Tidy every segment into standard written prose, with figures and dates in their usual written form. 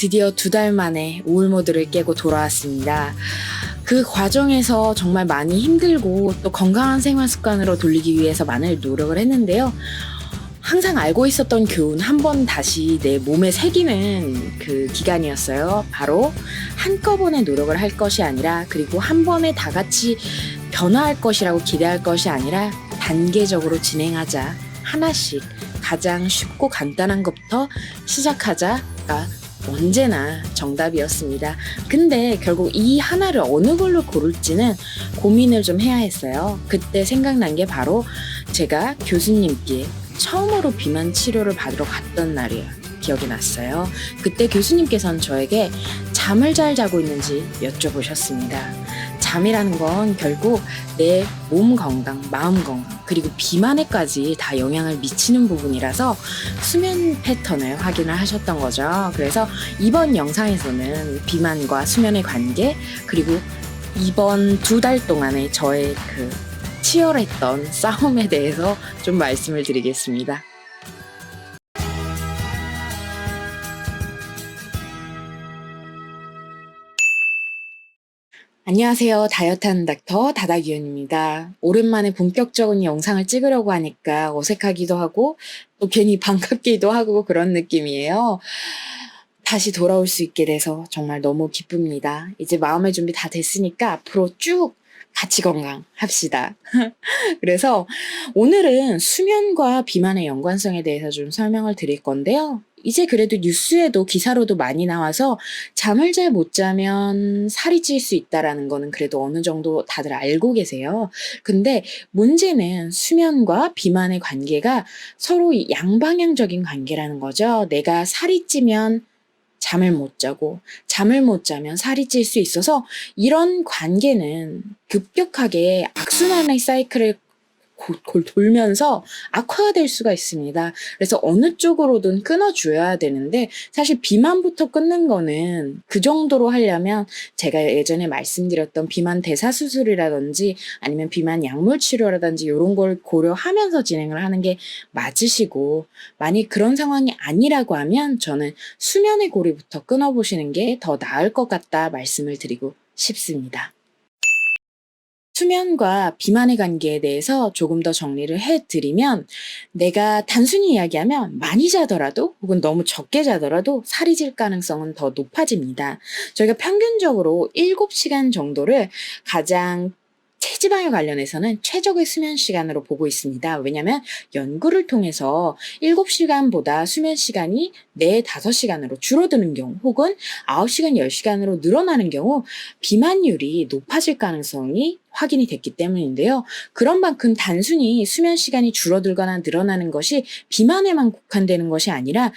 드디어 2달 만에 우울 모드를 깨고 돌아왔습니다. 그 과정에서 정말 많이 힘들고 또 건강한 생활 습관으로 돌리기 위해서 많은 노력을 했는데요. 항상 알고 있었던 교훈 한 번 다시 내 몸에 새기는 그 기간이었어요. 바로 한꺼번에 노력을 할 것이 아니라, 그리고 한 번에 다 같이 변화할 것이라고 기대할 것이 아니라 단계적으로 진행하자. 하나씩 가장 쉽고 간단한 것부터 시작하자가 언제나 정답이었습니다. 근데 결국 이 하나를 어느 걸로 고를지는 고민을 좀 해야 했어요. 그때 생각난 게 바로 제가 교수님께 처음으로 비만 치료를 받으러 갔던 날이에요. 기억이 났어요. 그때 교수님께서는 저에게 잠을 잘 자고 있는지 여쭤보셨습니다. 잠이라는 건 결국 내 몸 건강, 마음 건강, 그리고 비만에까지 다 영향을 미치는 부분이라서 수면 패턴을 확인을 하셨던 거죠. 그래서 이번 영상에서는 비만과 수면의 관계, 그리고 이번 2달 동안의 저의 그 치열했던 싸움에 대해서 좀 말씀을 드리겠습니다. 안녕하세요. 다이어트하는 닥터 다다기현입니다. 오랜만에 본격적인 영상을 찍으려고 하니까 어색하기도 하고 또 괜히 반갑기도 하고 그런 느낌이에요. 다시 돌아올 수 있게 돼서 정말 너무 기쁩니다. 이제 마음의 준비 다 됐으니까 앞으로 쭉 같이 건강합시다. 그래서 오늘은 수면과 비만의 연관성에 대해서 좀 설명을 드릴 건데요. 이제 그래도 뉴스에도 기사로도 많이 나와서 잠을 잘 못 자면 살이 찔 수 있다라는 거는 그래도 어느 정도 다들 알고 계세요. 근데 문제는 수면과 비만의 관계가 서로 양방향적인 관계라는 거죠. 내가 살이 찌면 잠을 못 자고, 잠을 못 자면 살이 찔 수 있어서 이런 관계는 급격하게 악순환의 사이클을 돌면서 악화가 될 수가 있습니다. 그래서 어느 쪽으로든 끊어줘야 되는데, 사실 비만부터 끊는 거는 그 정도로 하려면 제가 예전에 말씀드렸던 비만 대사수술이라든지 아니면 비만 약물 치료라든지 이런 걸 고려하면서 진행을 하는 게 맞으시고, 만약 그런 상황이 아니라고 하면 저는 수면의 고리부터 끊어보시는 게 더 나을 것 같다 말씀을 드리고 싶습니다. 수면과 비만의 관계에 대해서 조금 더 정리를 해드리면, 내가 단순히 이야기하면 많이 자더라도 혹은 너무 적게 자더라도 살이 찔 가능성은 더 높아집니다. 저희가 평균적으로 7시간 정도를 가장 체지방에 관련해서는 최적의 수면 시간으로 보고 있습니다. 왜냐하면 연구를 통해서 7시간보다 수면 시간이 4, 5시간으로 줄어드는 경우 혹은 9시간, 10시간으로 늘어나는 경우 비만율이 높아질 가능성이 확인이 됐기 때문인데요. 그런 만큼 단순히 수면 시간이 줄어들거나 늘어나는 것이 비만에만 국한되는 것이 아니라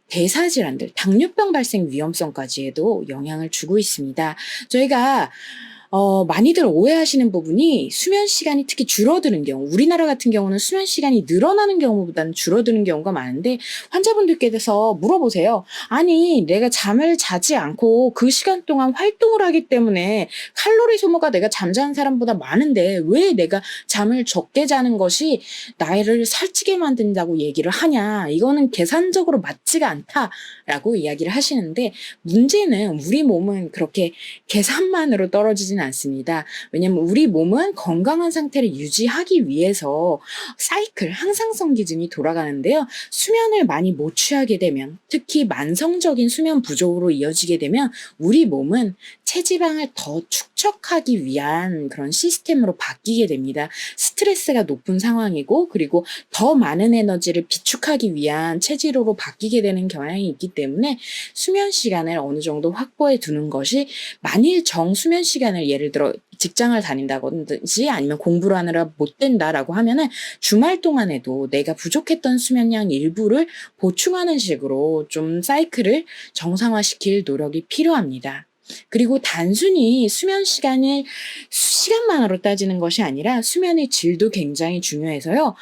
대사질환들, 당뇨병 발생 위험성까지에도 영향을 주고 있습니다. 저희가 많이들 오해하시는 부분이 수면 시간이 특히 줄어드는 경우, 우리나라 같은 경우는 수면 시간이 늘어나는 경우보다는 줄어드는 경우가 많은데, 환자분들께서 물어보세요. 아니, 내가 잠을 자지 않고 그 시간 동안 활동을 하기 때문에 칼로리 소모가 내가 잠자는 사람보다 많은데 왜 내가 잠을 적게 자는 것이 나이를 살찌게 만든다고 얘기를 하냐. 이거는 계산적으로 맞지가 않다라고 이야기를 하시는데, 문제는 우리 몸은 그렇게 계산만으로 떨어지진 않습니다. 왜냐하면 우리 몸은 건강한 상태를 유지하기 위해서 사이클, 항상성 기준이 돌아가는데요. 수면을 많이 못 취하게 되면, 특히 만성적인 수면 부족으로 이어지게 되면 우리 몸은 체지방을 더 축적하기 위한 그런 시스템으로 바뀌게 됩니다. 스트레스가 높은 상황이고, 그리고 더 많은 에너지를 비축하기 위한 체질로 바뀌게 되는 경향이 있기 때문에 수면 시간을 어느 정도 확보해 두는 것이, 만일 정수면 시간을 예를 들어 직장을 다닌다든지 아니면 공부를 하느라 못 된다라고 하면은 주말 동안에도 내가 부족했던 수면량 일부를 보충하는 식으로 좀 사이클을 정상화시킬 노력이 필요합니다. 그리고 단순히 수면 시간을 시간만으로 따지는 것이 아니라 수면의 질도 굉장히 중요해서요.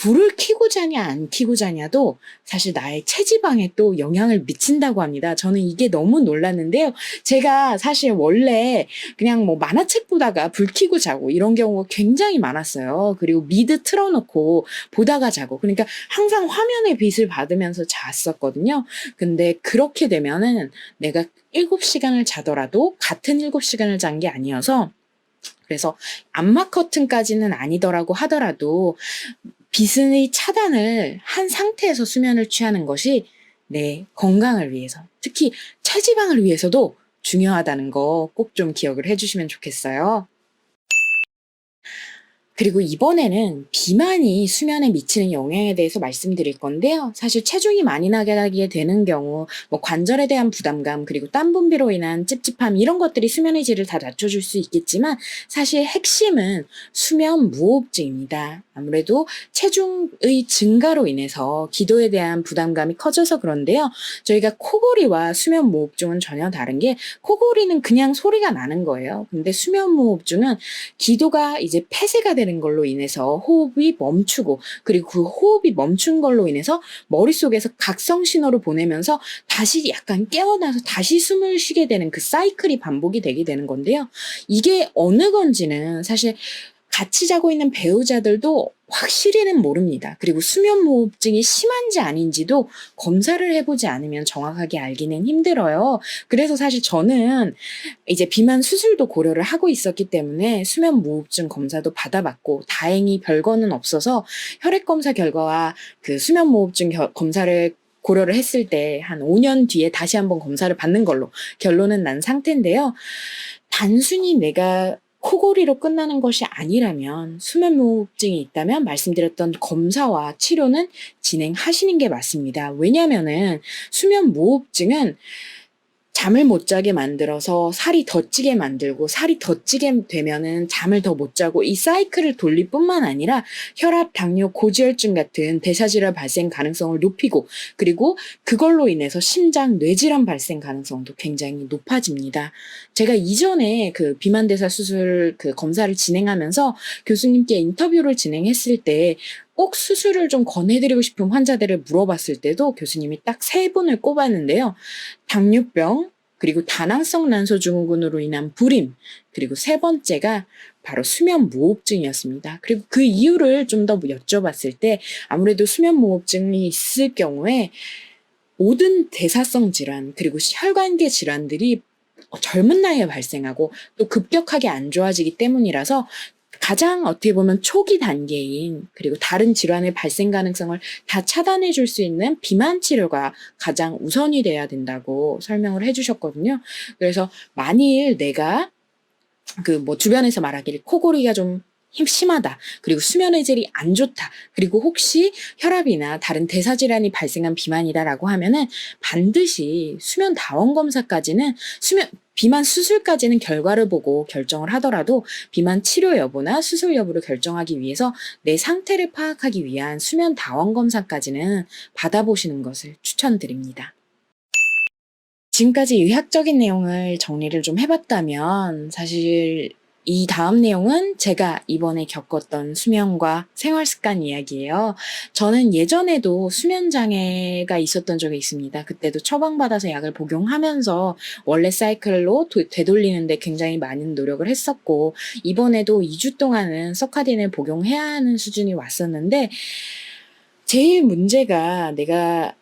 불을 켜고 자냐 안 켜고 자냐도 사실 나의 체지방에 또 영향을 미친다고 합니다. 저는 이게 너무 놀랐는데요. 제가 사실 원래 그냥 뭐 만화책 보다가 불 켜고 자고 이런 경우가 굉장히 많았어요. 그리고 미드 틀어놓고 보다가 자고, 그러니까 항상 화면의 빛을 받으면서 잤었거든요. 근데 그렇게 되면은 내가 7시간을 자더라도 같은 7시간을 잔 게 아니어서, 그래서 암막 커튼까지는 아니더라고 하더라도 빛의 차단을 한 상태에서 수면을 취하는 것이 내 건강을 위해서, 특히 체지방을 위해서도 중요하다는 거 꼭 좀 기억을 해주시면 좋겠어요. 그리고 이번에는 비만이 수면에 미치는 영향에 대해서 말씀드릴 건데요. 사실 체중이 많이 나게 되는 경우 뭐 관절에 대한 부담감, 그리고 땀 분비로 인한 찝찝함, 이런 것들이 수면의 질을 다 낮춰줄 수 있겠지만 사실 핵심은 수면 무호흡증입니다. 아무래도 체중의 증가로 인해서 기도에 대한 부담감이 커져서 그런데요. 저희가 코골이와 수면 무호흡증은 전혀 다른 게, 코골이는 그냥 소리가 나는 거예요. 근데 수면 무호흡증은 기도가 이제 폐쇄가 되는 걸로 인해서 호흡이 멈추고, 그리고 그 호흡이 멈춘 걸로 인해서 머릿속에서 각성 신호를 보내면서 다시 약간 깨어나서 다시 숨을 쉬게 되는 그 사이클이 반복이 되게 되는 건데요. 이게 어느 건지는 사실 같이 자고 있는 배우자들도 확실히는 모릅니다. 그리고 수면 무호흡증이 심한지 아닌지도 검사를 해보지 않으면 정확하게 알기는 힘들어요. 그래서 사실 저는 이제 비만 수술도 고려를 하고 있었기 때문에 수면 무호흡증 검사도 받아봤고, 다행히 별거는 없어서 혈액 검사 결과와 그 수면 무호흡증 검사를 고려를 했을 때 한 5년 뒤에 다시 한번 검사를 받는 걸로 결론은 난 상태인데요. 단순히 내가 코골이로 끝나는 것이 아니라면, 수면 무호흡증이 있다면 말씀드렸던 검사와 치료는 진행하시는 게 맞습니다. 왜냐면은 수면 무호흡증은 잠을 못 자게 만들어서 살이 더 찌게 만들고, 살이 더 찌게 되면은 잠을 더 못 자고, 이 사이클을 돌릴 뿐만 아니라 혈압, 당뇨, 고지혈증 같은 대사질환 발생 가능성을 높이고, 그리고 그걸로 인해서 심장, 뇌질환 발생 가능성도 굉장히 높아집니다. 제가 이전에 그 비만대사 수술 그 검사를 진행하면서 교수님께 인터뷰를 진행했을 때 꼭 수술을 좀 권해드리고 싶은 환자들을 물어봤을 때도 교수님이 딱 3분을 꼽았는데요. 당뇨병, 그리고 다낭성 난소 증후군으로 인한 불임, 그리고 3번째가 바로 수면 무호흡증이었습니다. 그리고 그 이유를 좀 더 여쭤봤을 때, 아무래도 수면 무호흡증이 있을 경우에 모든 대사성 질환, 그리고 혈관계 질환들이 젊은 나이에 발생하고 또 급격하게 안 좋아지기 때문이라서, 가장 어떻게 보면 초기 단계인, 그리고 다른 질환의 발생 가능성을 다 차단해 줄 수 있는 비만 치료가 가장 우선이 돼야 된다고 설명을 해주셨거든요. 그래서 만일 내가 그 뭐 주변에서 말하기를 코골이가 좀 심하다, 그리고 수면의 질이 안 좋다, 그리고 혹시 혈압이나 다른 대사질환이 발생한 비만이다라고 하면은 반드시 수면 다원 검사까지는, 비만 수술까지는 결과를 보고 결정을 하더라도 비만 치료 여부나 수술 여부를 결정하기 위해서 내 상태를 파악하기 위한 수면 다원 검사까지는 받아보시는 것을 추천드립니다. 지금까지 의학적인 내용을 정리를 좀 해봤다면, 사실 이 다음 내용은 제가 이번에 겪었던 수면과 생활 습관 이야기예요. 저는 예전에도 수면 장애가 있었던 적이 있습니다. 그때도 처방받아서 약을 복용하면서 원래 사이클로 되돌리는데 굉장히 많은 노력을 했었고, 이번에도 2주 동안은 서카딘을 복용해야 하는 수준이 왔었는데, 제일 문제가, 내가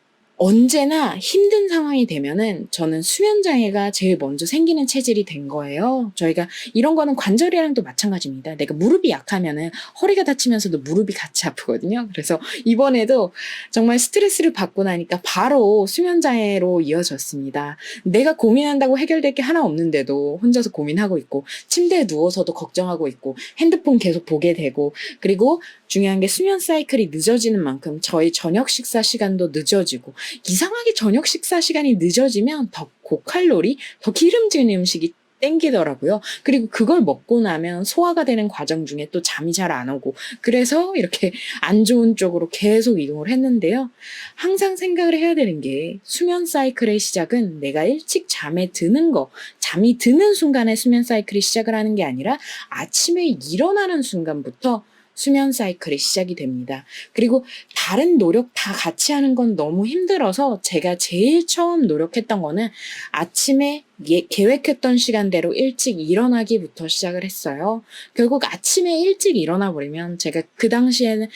언제나 힘든 상황이 되면은 저는 수면 장애가 제일 먼저 생기는 체질이 된 거예요. 저희가 이런 거는 관절이랑도 마찬가지입니다. 내가 무릎이 약하면은 허리가 다치면서도 무릎이 같이 아프거든요. 그래서 이번에도 정말 스트레스를 받고 나니까 바로 수면 장애로 이어졌습니다. 내가 고민한다고 해결될 게 하나 없는데도 혼자서 고민하고 있고, 침대에 누워서도 걱정하고 있고, 핸드폰 계속 보게 되고, 그리고 중요한 게 수면 사이클이 늦어지는 만큼 저희 저녁 식사 시간도 늦어지고, 이상하게 저녁 식사 시간이 늦어지면 더 고칼로리, 더 기름진 음식이 땡기더라고요. 그리고 그걸 먹고 나면 소화가 되는 과정 중에 또 잠이 잘 안 오고, 그래서 이렇게 안 좋은 쪽으로 계속 이동을 했는데요. 항상 생각을 해야 되는 게, 수면 사이클의 시작은 내가 일찍 잠에 드는 거, 잠이 드는 순간에 수면 사이클이 시작을 하는 게 아니라 아침에 일어나는 순간부터 수면 사이클이 시작이 됩니다. 그리고 다른 노력 다 같이 하는 건 너무 힘들어서 제가 제일 처음 노력했던 거는 아침에 계획했던 시간대로 일찍 일어나기부터 시작을 했어요. 결국 아침에 일찍 일어나 버리면 제가 그 당시에는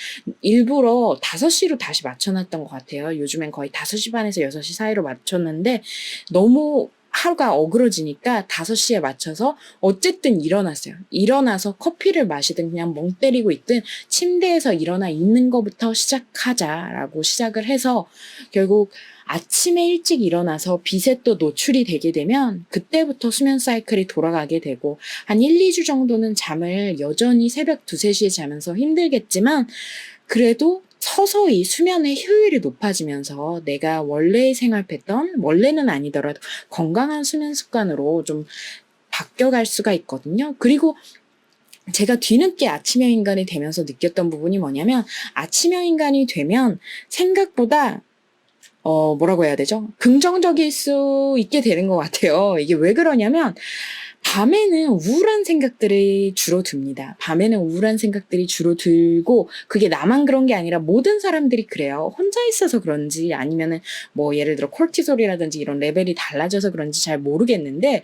일부러 5시로 다시 맞춰놨던 것 같아요. 요즘엔 거의 5시 반에서 6시 사이로 맞췄는데 너무 하루가 어그러지니까 5시에 맞춰서 어쨌든 일어났어요. 일어나서 커피를 마시든 그냥 멍 때리고 있든 침대에서 일어나 있는 것부터 시작하자라고 시작을 해서 결국 아침에 일찍 일어나서 빛에 또 노출이 되게 되면 그때부터 수면 사이클이 돌아가게 되고 한 1, 2주 정도는 잠을 여전히 새벽 2, 3시에 자면서 힘들겠지만 그래도 서서히 수면의 효율이 높아지면서 내가 원래의 생활 패턴, 원래는 아니더라도 건강한 수면 습관으로 좀 바뀌어갈 수가 있거든요. 그리고 제가 뒤늦게 아침형 인간이 되면서 느꼈던 부분이 뭐냐면 아침형 인간이 되면 생각보다 뭐라고 해야 되죠? 긍정적일 수 있게 되는 것 같아요. 이게 왜 그러냐면 밤에는 우울한 생각들이 주로 듭니다. 밤에는 우울한 생각들이 주로 들고 그게 나만 그런 게 아니라 모든 사람들이 그래요. 혼자 있어서 그런지 아니면은 뭐 예를 들어 콜티솔이라든지 이런 레벨이 달라져서 그런지 잘 모르겠는데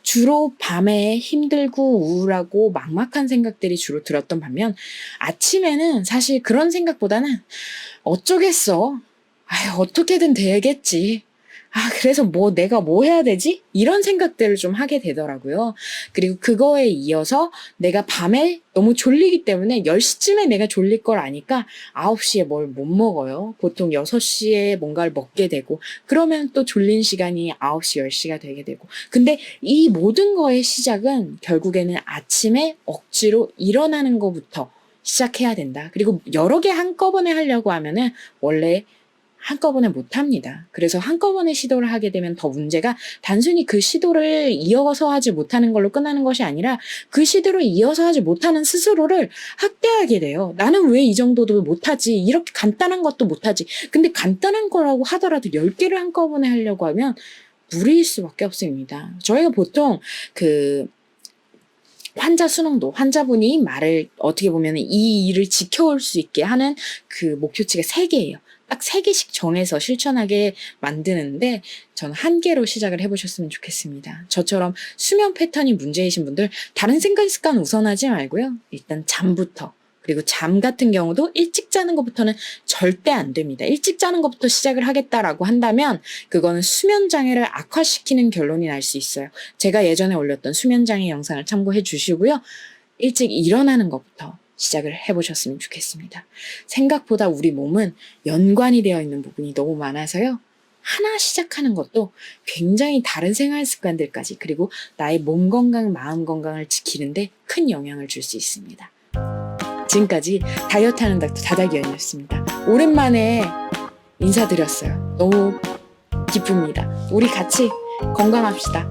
주로 밤에 힘들고 우울하고 막막한 생각들이 주로 들었던 반면 아침에는 사실 그런 생각보다는 어쩌겠어. 아유, 어떻게든 되겠지. 그래서 내가 뭐 해야 되지? 이런 생각들을 좀 하게 되더라고요. 그리고 그거에 이어서 내가 밤에 너무 졸리기 때문에 10시쯤에 내가 졸릴 걸 아니까 9시에 뭘 못 먹어요. 보통 6시에 뭔가를 먹게 되고, 그러면 또 졸린 시간이 9시, 10시가 되게 되고. 근데 이 모든 거의 시작은 결국에는 아침에 억지로 일어나는 것부터 시작해야 된다. 그리고 여러 개 한꺼번에 하려고 하면은 원래 한꺼번에 못 합니다. 그래서 한꺼번에 시도를 하게 되면 더 문제가 단순히 그 시도를 이어서 하지 못하는 걸로 끝나는 것이 아니라 그 시도를 이어서 하지 못하는 스스로를 학대하게 돼요. 나는 왜 이 정도도 못하지? 이렇게 간단한 것도 못하지. 근데 간단한 거라고 하더라도 10개를 한꺼번에 하려고 하면 무리일 수밖에 없습니다. 저희가 보통 환자 수능도 환자분이 말을 어떻게 보면 이 일을 지켜올 수 있게 하는 그 목표치가 3개예요. 딱 3개씩 정해서 실천하게 만드는데 저는 1개로 시작을 해보셨으면 좋겠습니다. 저처럼 수면 패턴이 문제이신 분들 다른 생각 습관 우선하지 말고요. 일단 잠부터. 그리고 잠 같은 경우도 일찍 자는 것부터는 절대 안 됩니다. 일찍 자는 것부터 시작을 하겠다라고 한다면 그거는 수면 장애를 악화시키는 결론이 날 수 있어요. 제가 예전에 올렸던 수면 장애 영상을 참고해 주시고요. 일찍 일어나는 것부터 시작을 해보셨으면 좋겠습니다. 생각보다 우리 몸은 연관이 되어 있는 부분이 너무 많아서요. 하나 시작하는 것도 굉장히 다른 생활 습관들까지 그리고 나의 몸 건강, 마음 건강을 지키는데 큰 영향을 줄 수 있습니다. 지금까지 다이어트하는 닥터 다다기연이었습니다. 오랜만에 인사드렸어요. 너무 기쁩니다. 우리 같이 건강합시다.